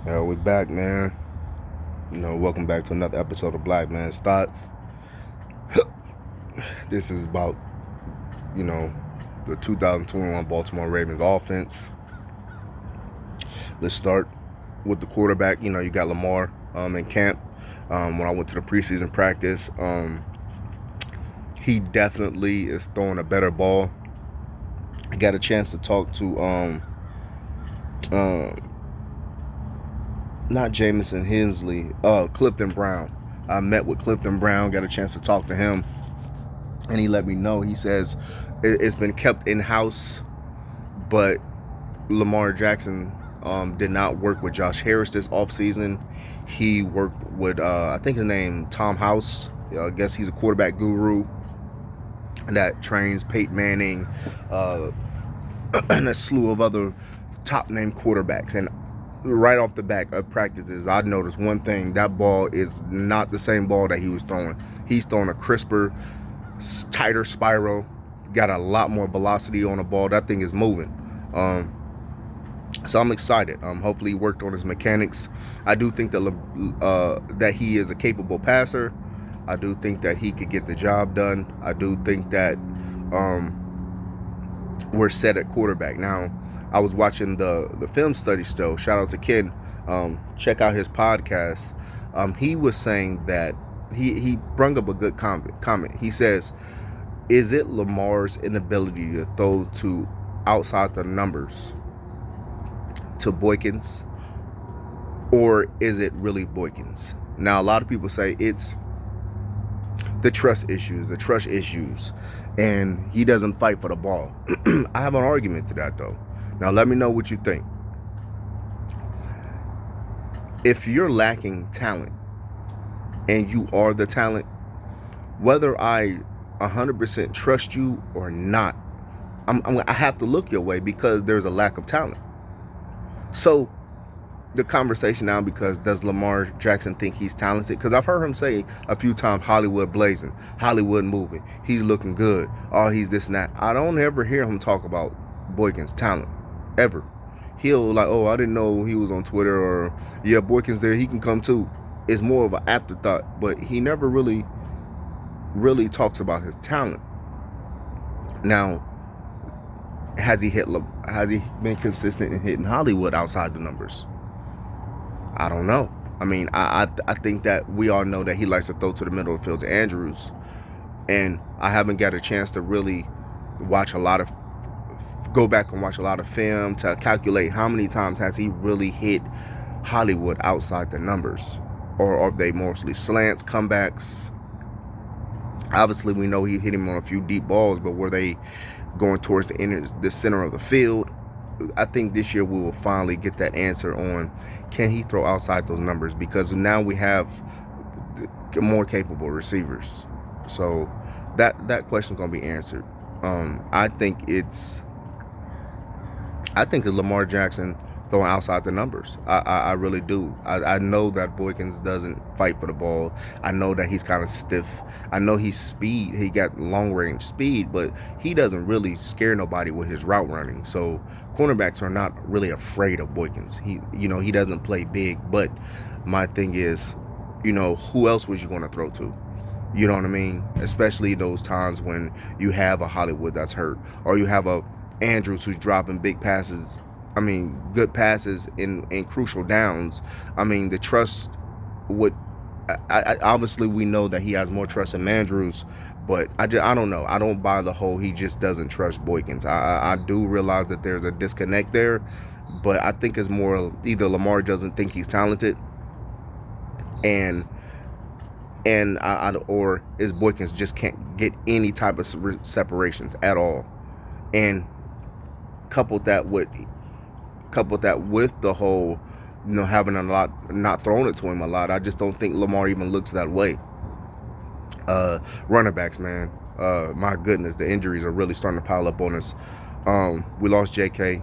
We back, man. Welcome back to another episode of Black Man's Thoughts. This is about, you know, the 2021 Baltimore Ravens offense. Let's start with the quarterback. You got Lamar in camp. When I went to the preseason practice, he definitely is throwing a better ball. I got a chance to talk to not Jamison Hensley, Clifton Brown. I met with Clifton Brown, got a chance to talk to him, and he let me know. He says it's been kept in-house, but Lamar Jackson did not work with Josh Harris this offseason. He worked with, I think his name, Tom House. I guess he's a quarterback guru that trains Peyton Manning and a slew of other top-name quarterbacks. And right off the back of practices, I noticed one thing: that ball is not the same ball that he was throwing. He's throwing a crisper, tighter spiral, got a lot more velocity on the ball. That thing is moving. So I'm excited. Hopefully he worked on his mechanics. I do think that he is a capable passer. I do think that he could get the job done. I do think that we're set at quarterback. Now, I was watching the film study still. Shout out to Ken. Check out his podcast. He was saying that he brought up a good comment. He says, is it Lamar's inability to throw to outside the numbers to Boykins, or is it really Boykins? Now, a lot of people say it's the trust issues, and he doesn't fight for the ball. I have an argument to that, though. Now, let me know what you think. If you're lacking talent and you are the talent, whether I 100% trust you or not, I have to look your way because there's a lack of talent. So the conversation now, because does Lamar Jackson think he's talented? Because I've heard him say a few times, Hollywood blazing, Hollywood moving, he's looking good, oh, he's this and that. I don't ever hear him talk about Boykins' talent, ever. He'll like, oh, I didn't know he was on Twitter, or yeah, Boykins there, he can come too. It's more of an afterthought, but he never really talks about his talent. Now, has he been consistent in hitting Hollywood outside the numbers? I don't know. I mean, I think that we all know that he likes to throw to the middle of the field to Andrews, and I haven't got a chance to really go back and watch a lot of film to calculate how many times has he really hit Hollywood outside the numbers, or are they mostly slants, comebacks? Obviously, we know he hit him on a few deep balls, but were they going towards the center of the field? I think this year we will finally get that answer on, can he throw outside those numbers, because now we have more capable receivers. So that question's going to be answered. I think it's Lamar Jackson throwing outside the numbers. I really do. I know that Boykins doesn't fight for the ball. I know that he's kind of stiff. I know he's speed. He got long range speed, but he doesn't really scare nobody with his route running. So cornerbacks are not really afraid of Boykins. He doesn't play big. But my thing is, who else was you going to throw to? You know what I mean? Especially those times when you have a Hollywood that's hurt, or you have a Andrews who's dropping big passes. I mean, good passes in crucial downs. I mean, the trust would. Obviously, we know that he has more trust in Andrews, but I don't know. I don't buy the whole he just doesn't trust Boykins. I do realize that there's a disconnect there, but I think it's more either Lamar doesn't think he's talented, or is Boykins just can't get any type of separations at all, and coupled that with the whole, having a lot, not throwing it to him a lot. I just don't think Lamar even looks that way. Running backs, man. My goodness, the injuries are really starting to pile up on us. We lost J.K.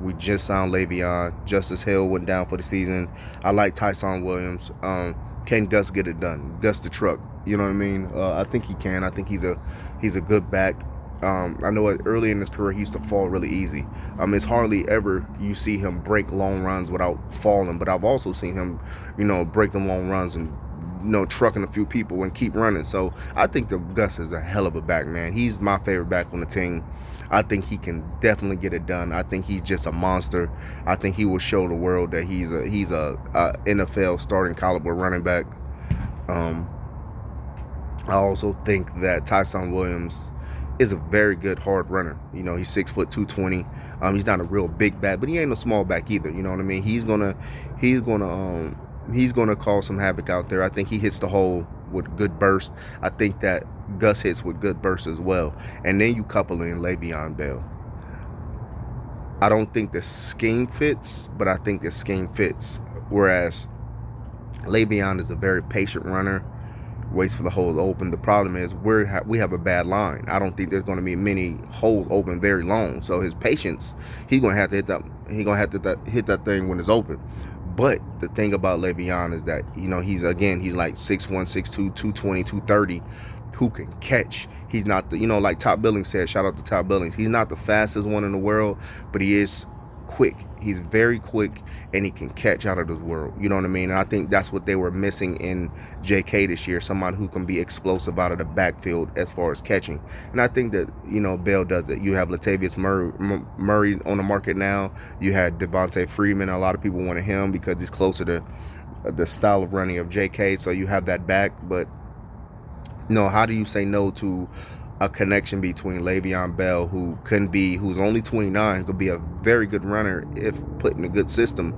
We just signed Le'Veon. Justice Hill went down for the season. I like Tyson Williams. Can Gus get it done? Gus the truck. You know what I mean? I think he can. I think he's a good back. I know early in his career he used to fall really easy. It's hardly ever you see him break long runs without falling, but I've also seen him, break them long runs and trucking a few people and keep running. So I think that Gus is a hell of a back, man. He's my favorite back on the team. I think he can definitely get it done. I think he's just a monster. I think he will show the world that he's a NFL starting caliber running back. Um, I also think that Tyson Williams is a very good hard runner. He's 6 foot 220. He's not a real big back, but he ain't a small back either. You know what I mean? He's gonna cause some havoc out there. I think he hits the hole with good burst. I think that Gus hits with good burst as well. And then you couple in Le'Veon Bell. I don't think the scheme fits, but I think the scheme fits. Whereas Le'Veon is a very patient runner, waits for the hole to open. The problem is we have a bad line. I don't think there's going to be many holes open very long. So his patience, he's going to have to hit that. He's going to have to hit that thing when it's open. But the thing about Le'Veon is that he's like 6'1", 6'2", 220, 230, who can catch. He's not the like Top Billing said. Shout out to Top Billing. He's not the fastest one in the world, but he is quick. He's very quick, and he can catch out of this world. You know what I mean? And I think that's what they were missing in J.K. this year, someone who can be explosive out of the backfield as far as catching. And I think that, Bell does it. You have Latavius Murray on the market now. You had Devontae Freeman. A lot of people wanted him because he's closer to the style of running of J.K., so you have that back. But, how do you say no to a connection between Le'Veon Bell, who's only 29, could be a very good runner if put in a good system,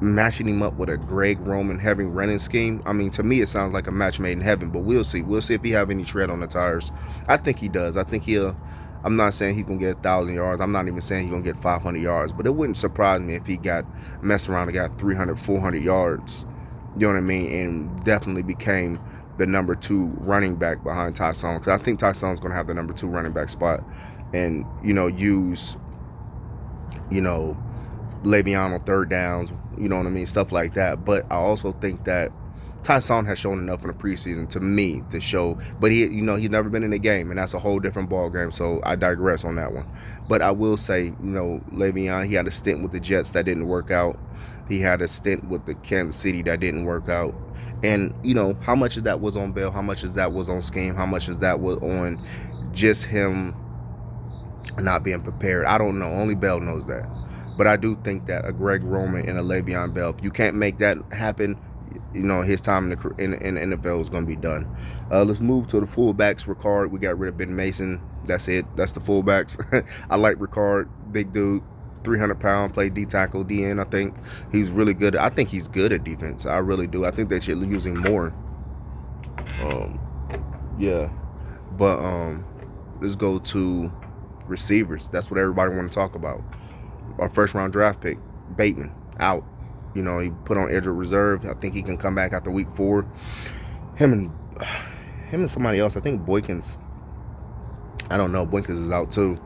matching him up with a Greg Roman heavy running scheme? I mean, to me, it sounds like a match made in heaven, but we'll see. We'll see if he have any tread on the tires. I think he does. I think I'm not saying he's going to get 1,000 yards. I'm not even saying he's going to get 500 yards, but it wouldn't surprise me if he got messed around and got 300, 400 yards. You know what I mean? And definitely became the number 2 running back behind Tyson, because I think Tyson's going to have the number 2 running back spot, and use Le'Veon on third downs, you know what I mean, stuff like that. But I also think that Tyson has shown enough in the preseason to me to show, but he's never been in a game, and that's a whole different ball game. So I digress on that one. But I will say, Le'Veon, he had a stint with the Jets that didn't work out. He had a stint with the Kansas City that didn't work out. And, how much of that was on Bell? How much of that was on scheme? How much of that was on just him not being prepared? I don't know. Only Bell knows that. But I do think that a Greg Roman and a Le'Veon Bell, if you can't make that happen, his time in the NFL is going to be done. Let's move to the fullbacks. Ricard, we got rid of Ben Mason. That's it. That's the fullbacks. I like Ricard, big dude. 300-pound, played D-tackle, D-end. I think he's really good. I think he's good at defense. I really do. I think they should use him more. Yeah. But let's go to receivers. That's what everybody want to talk about. Our first-round draft pick, Bateman, out. He put on injured reserve. I think he can come back after week 4. Him and somebody else. I think Boykins. I don't know. Boykins is out too.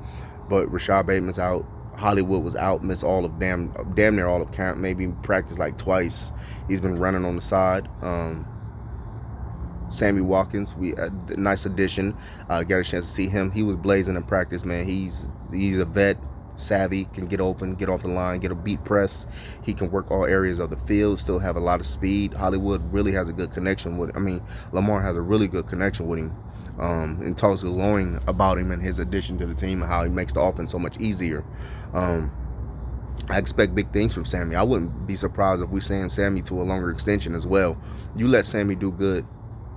But Rashad Bateman's out. Hollywood was out, missed all of damn near all of camp, maybe practiced like twice. He's been running on the side. Sammy Watkins, nice addition. Got a chance to see him. He was blazing in practice, man. He's a vet, savvy, can get open, get off the line, get a beat press. He can work all areas of the field, still have a lot of speed. Hollywood really has a good connection with Lamar has a really good connection with him. And talks glowing about him and his addition to the team and how he makes the offense so much easier. I expect big things from Sammy. I wouldn't be surprised if we send Sammy to a longer extension as well. You let Sammy do good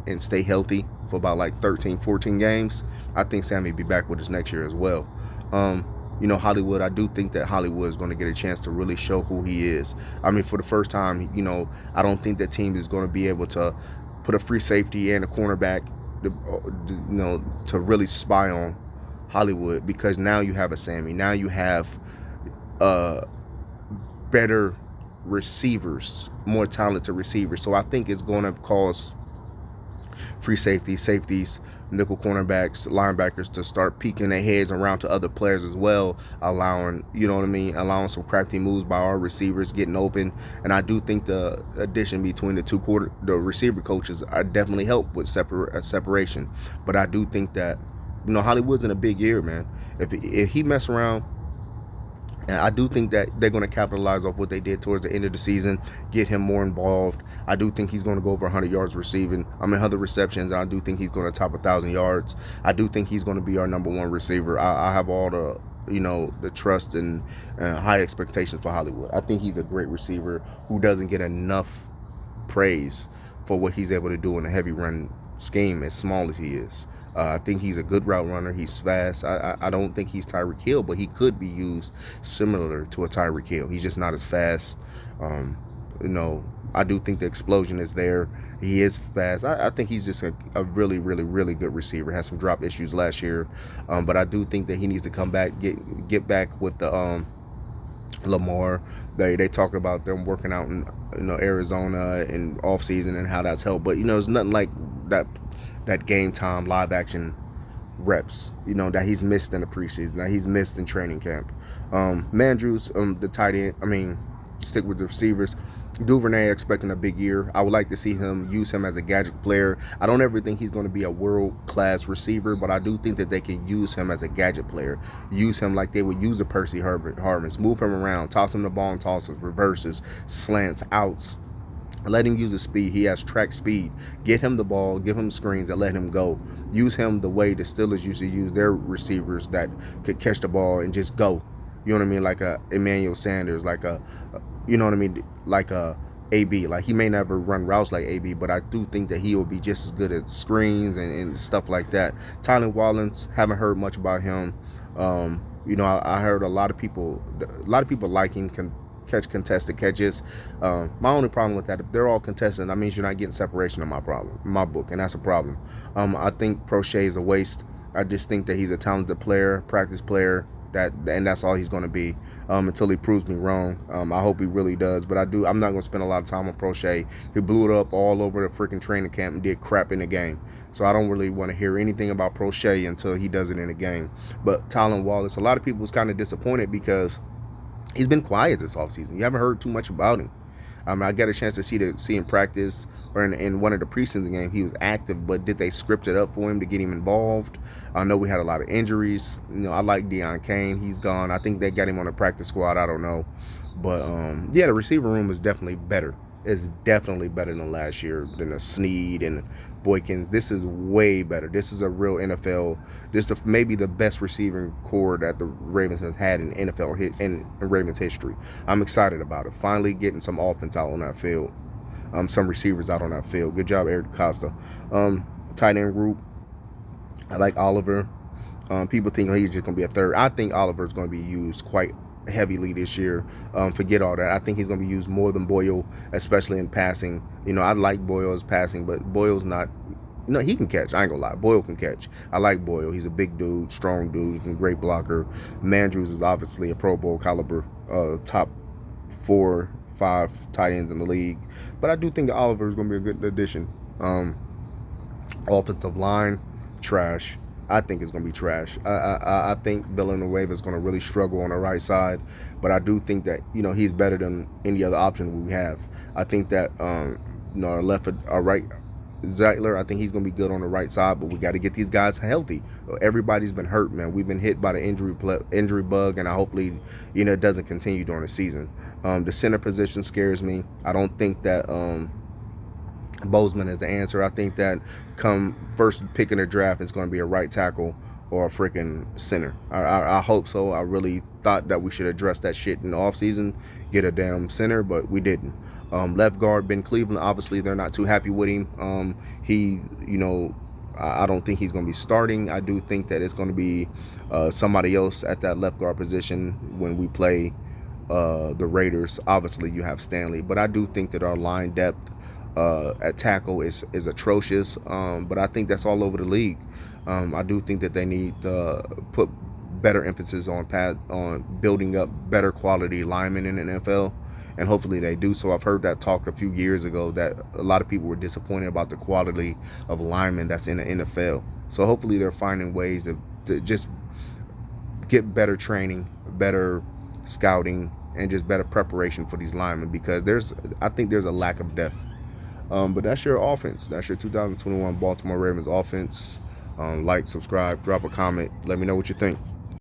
and stay healthy for about like 13, 14 games, I think Sammy will be back with us next year as well. Hollywood, I do think that Hollywood is going to get a chance to really show who he is. I mean, for the first time, I don't think the team is going to be able to put a free safety and a cornerback to really spy on Hollywood, because now you have a Sammy. Now you have better receivers, more talented receivers. So I think it's going to cause free safeties, nickel cornerbacks, linebackers to start peeking their heads around to other players as well, allowing some crafty moves by our receivers getting open. And I do think the addition between the receiver coaches, I definitely help with separation. But I do think that Hollywood's in a big year, man. If he mess around, and I do think that they're going to capitalize off what they did towards the end of the season, get him more involved. I do think he's going to go over 100 yards receiving. 100 receptions. And I do think he's going to top 1,000 yards. I do think he's going to be our number one receiver. I have all the the trust and high expectations for Hollywood. I think he's a great receiver who doesn't get enough praise for what he's able to do in a heavy run scheme, as small as he is. I think he's a good route runner. He's fast. I don't think he's Tyreek Hill, but he could be used similar to a Tyreek Hill. He's just not as fast. Um, you know, I do think the explosion is there. He is fast. I think he's just a really, really, really good receiver. Had some drop issues last year, but I do think that he needs to come back, get back with the Lamar. They talk about them working out in Arizona in off season and how that's helped, but it's nothing like that game time live action reps that he's missed in the preseason, that he's missed in training camp. Mandrews, the tight end. Stick with the receivers. Duvernay expecting a big year. I would like to see him use him as a gadget player. I don't ever think he's going to be a world-class receiver, but I do think that they can use him as a gadget player. Use him like they would use a Percy Harvin. Move him around. Toss him the ball and tosses, reverses, slants, outs. Let him use his speed. He has track speed. Get him the ball, give him screens, and let him go. Use him the way the Steelers used to use their receivers that could catch the ball and just go. You know what I mean? Like a Emmanuel Sanders, like like a AB. Like, he may never run routes like AB, but I do think that he will be just as good at screens and stuff like that. Tyler Wallens, haven't heard much about him. I heard a lot of people like him, can catch contested catches. My only problem with that, if they're all contested, that means you're not getting separation in my book, and that's a problem. I think Prochet is a waste. I just think that he's a talented player, practice player, and that's all he's going to be until he proves me wrong. I hope he really does, but I'm not going to spend a lot of time on Prochet. He blew it up all over the freaking training camp and did crap in the game. So I don't really want to hear anything about Prochet until he does it in the game. But Tylan Wallace, a lot of people was kind of disappointed because he's been quiet this offseason. You haven't heard too much about him. I got a chance to see him practice, or in one of the preseason games. He was active, but did they script it up for him to get him involved? I know we had a lot of injuries. I like Deion Kane. He's gone. I think they got him on the practice squad. I don't know. But, the receiver room is definitely better. It's definitely better than last year, than the Snead and Boykins. This is way better. This is a real NFL. This is maybe the best receiving core that the Ravens has had in NFL in Ravens history. I'm excited about it. Finally getting some offense out on that field. Some receivers out on that field. Good job, Eric Costa. Tight end group, I like Oliver. People think he's just going to be a third. I think Oliver's going to be used quite heavily this year. Forget all that. I think he's going to be used more than Boyle, especially in passing. I like Boyle's passing, but Boyle's not. He can catch. I ain't gonna lie. Boyle can catch. I like Boyle. He's a big dude, strong dude. He's a great blocker. Mandrews is obviously a Pro Bowl caliber, top 4-5 tight ends in the league. But I do think Oliver is going to be a good addition. Offensive line, trash. I think it's going to be trash. I think Villanueva is going to really struggle on the right side, but I do think that he's better than any other option we have. I think that our right Zeitler, I think he's going to be good on the right side, but we got to get these guys healthy. Everybody's been hurt, man. We've been hit by the injury bug, and hopefully it doesn't continue during the season. The center position scares me. I don't think that Bozeman is the answer. I think that come first pick in the draft, it's going to be a right tackle or a freaking center. I hope so. I really thought that we should address that shit in the offseason, get a damn center, but we didn't. Left guard, Ben Cleveland, obviously they're not too happy with him. I don't think he's going to be starting. I do think that it's going to be somebody else at that left guard position when we play the Raiders. Obviously you have Stanley, but I do think that our line depth at tackle is atrocious, but I think that's all over the league. I do think that they need to put better emphasis on building up better quality linemen in the NFL, and hopefully they do so. I've heard that talk a few years ago that a lot of people were disappointed about the quality of linemen that's in the NFL. So hopefully they're finding ways to just get better training, better scouting, and just better preparation for these linemen, because I think there's a lack of depth. But that's your offense. That's your 2021 Baltimore Ravens offense. Like, subscribe, drop a comment. Let me know what you think.